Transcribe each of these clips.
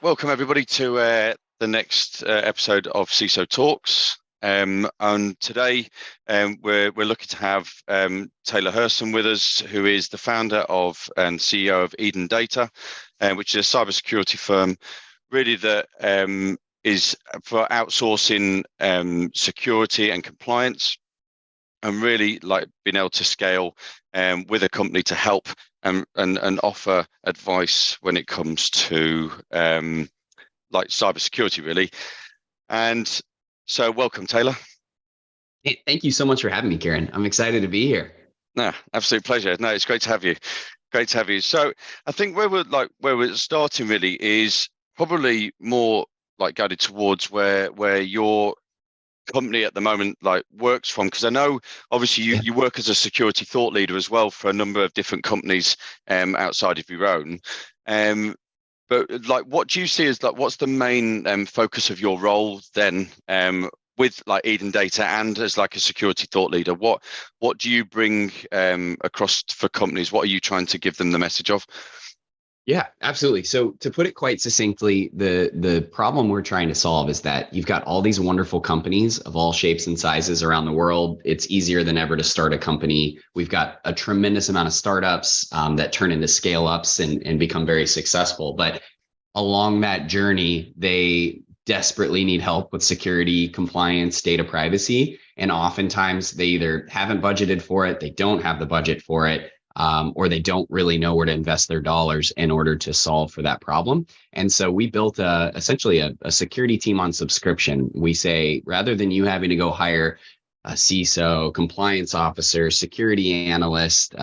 welcome everybody to the next episode of CISO Talks. And today we're looking to have Taylor Hersom with us, who is the founder of and CEO of Eden Data, which is a cybersecurity firm, really that is for outsourcing security and compliance, and really like being able to scale with a company to help and offer advice when it comes to like cybersecurity, really. And so welcome, Taylor. Hey, thank you so much for having me, Kieran. I'm excited to be here. No, absolute pleasure. No, it's great to have you. Great to have you. So I think where we're starting really is probably more like guided towards where your company at the moment like works from, because I know obviously you work as a security thought leader as well for a number of different companies outside of your own. But like, what do you see as like what's the main focus of your role then with like Eden Data and as like a security thought leader? What do you bring across for companies? What are you trying to give them the message of? Yeah, absolutely. So to put it quite succinctly, the problem we're trying to solve is that you've got all these wonderful companies of all shapes and sizes around the world. It's easier than ever to start a company. We've got a tremendous amount of startups that turn into scale ups and become very successful. But along that journey, they desperately need help with security, compliance, data privacy. And oftentimes they either haven't budgeted for it, they don't have the budget for it, or they don't really know where to invest their dollars in order to solve for that problem. And so we built essentially a security team on subscription. We say, rather than you having to go hire a CISO, compliance officer, security analyst,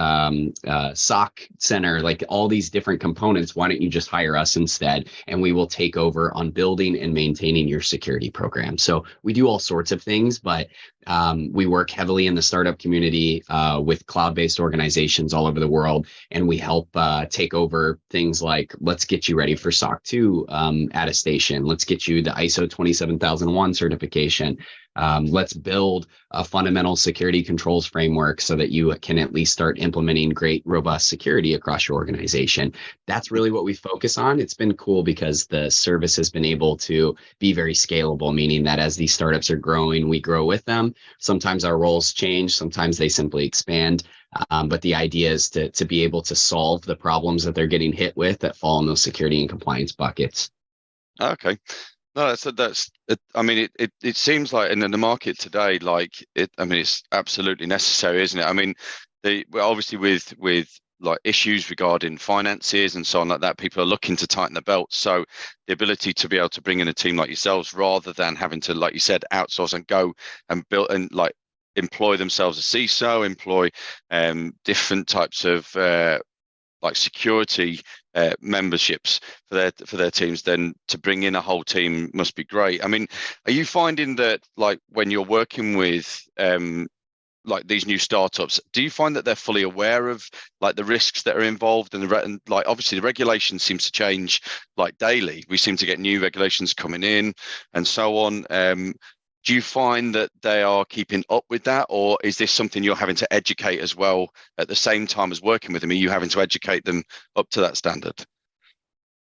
SOC center, like all these different components, why don't you just hire us instead? And we will take over on building and maintaining your security program. So we do all sorts of things, but we work heavily in the startup community with cloud-based organizations all over the world. And we help take over things like, let's get you ready for SOC 2 attestation. Let's get you the ISO 27001 certification. Let's build a fundamental security controls framework so that you can at least start implementing great, robust security across your organization. That's really what we focus on. It's been cool because the service has been able to be very scalable, meaning that as these startups are growing, we grow with them. Sometimes our roles change, sometimes they simply expand. But the idea is to be able to solve the problems that they're getting hit with that fall in those security and compliance buckets. Okay. No, that's. I mean, it seems like in the market today, like it. I mean, it's absolutely necessary, isn't it? I mean, obviously with like issues regarding finances and so on like that, people are looking to tighten the belt. So the ability to be able to bring in a team like yourselves, rather than having to, like you said, outsource and go and build and like employ themselves a CISO, employ different types of like security memberships for their teams, then to bring in a whole team must be great. I mean, are you finding that like when you're working with like these new startups, do you find that they're fully aware of like the risks that are involved and like obviously the regulation seems to change like daily? We seem to get new regulations coming in and so on. Do you find that they are keeping up with that, or is this something you're having to educate as well at the same time as working with them? Are you having to educate them up to that standard?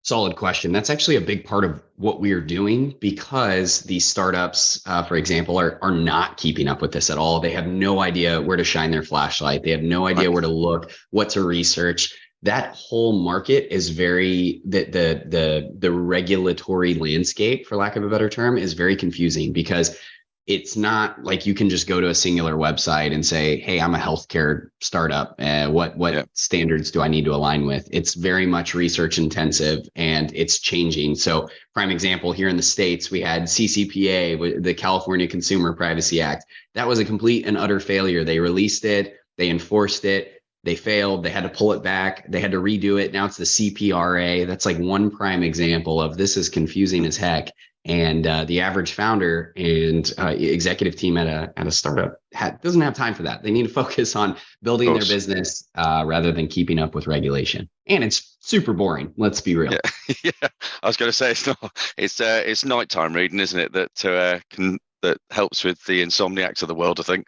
Solid question. That's actually a big part of what we are doing, because these startups, for example, are not keeping up with this at all. They have no idea where to shine their flashlight. They have no idea where to look, what to research. That whole market is very the regulatory landscape, for lack of a better term, is very confusing, because it's not like you can just go to a singular website and say, hey, I'm a healthcare startup. What standards do I need to align with? It's very much research intensive, and it's changing. So prime example, here in the States, we had CCPA, the California Consumer Privacy Act. That was a complete and utter failure. They released it, they enforced it, they failed, they had to pull it back, they had to redo it. Now it's the CPRA. That's like one prime example of this is confusing as heck. And the average founder and executive team at a startup doesn't have time for that. They need to focus on building their business rather than keeping up with regulation. And it's super boring. Let's be real. Yeah, yeah. I was going to say it's not. It's nighttime reading, isn't it? That helps with the insomniacs of the world, I think.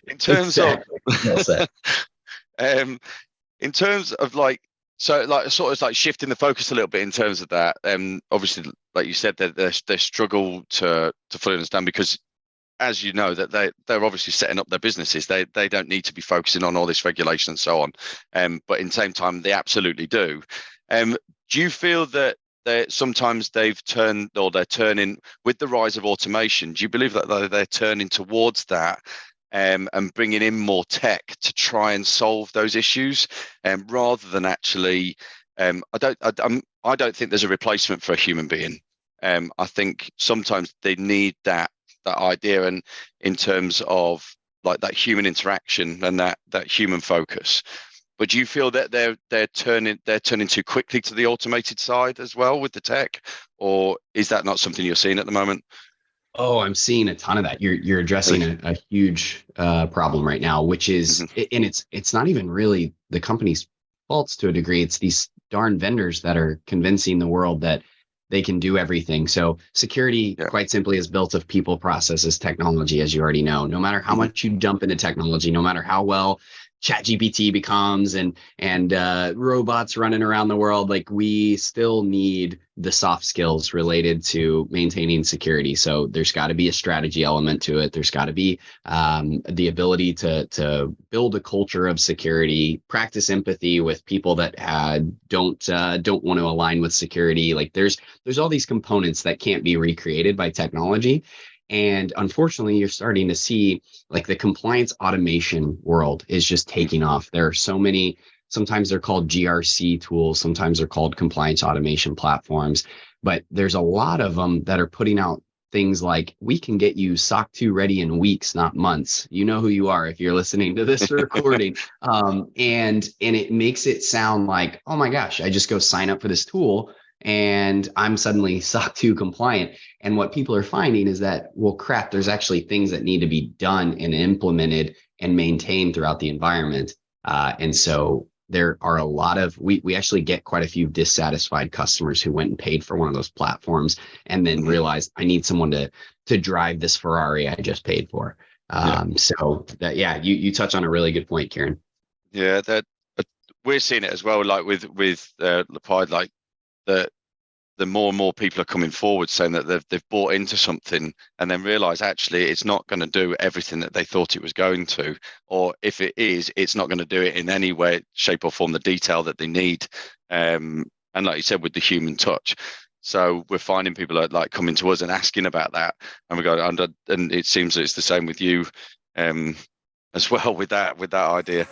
In terms Exactly. Well said. of in terms of like So, like, sort of like shifting the focus a little bit in terms of that. Obviously, like you said, they struggle to fully understand because, as you know, that they're obviously setting up their businesses. They don't need to be focusing on all this regulation and so on. But in the same time, they absolutely do. Do you feel that sometimes they're turning with the rise of automation? Do you believe that they're turning towards that? And bringing in more tech to try and solve those issues, rather than actually, I don't think there's a replacement for a human being. I think sometimes they need that idea, and in terms of like that human interaction and that human focus. But do you feel that they're turning too quickly to the automated side as well with the tech, or is that not something you're seeing at the moment? Oh, I'm seeing a ton of that. You're addressing Really? a huge problem right now, which is, Hmm. and it's not even really the company's faults to a degree. It's these darn vendors that are convincing the world that they can do everything. So security, Yeah. quite simply, is built of people, processes, technology, as you already know. No matter how Hmm. much you jump into technology, no matter how well ChatGPT becomes and robots running around the world, like we still need the soft skills related to maintaining security. So there's got to be a strategy element to it. There's got to be the ability to build a culture of security, practice empathy with people that don't want to align with security. Like there's all these components that can't be recreated by technology. And unfortunately, you're starting to see like the compliance automation world is just taking off. There are so many, sometimes they're called GRC tools, sometimes they're called compliance automation platforms, but there's a lot of them that are putting out things like we can get you SOC 2 ready in weeks, not months. You know who you are if you're listening to this recording. And it makes it sound like, oh my gosh, I just go sign up for this tool and I'm suddenly SOC 2 compliant. And what people are finding is that, well, crap, there's actually things that need to be done and implemented and maintained throughout the environment. And so there are a lot of, we actually get quite a few dissatisfied customers who went and paid for one of those platforms and then Hmm. realized I need someone to drive this Ferrari I just paid for. Yeah. So that, yeah, you touch on a really good point, Kieran. Yeah. That we're seeing it as well. Like with Lepide, like the more and more people are coming forward saying that they've bought into something and then realize actually it's not going to do everything that they thought it was going to, or if it is, it's not going to do it in any way, shape, or form the detail that they need. And like you said, with the human touch. So we're finding people are like coming to us and asking about that, and we go and it seems that it's the same with you, as well with that idea.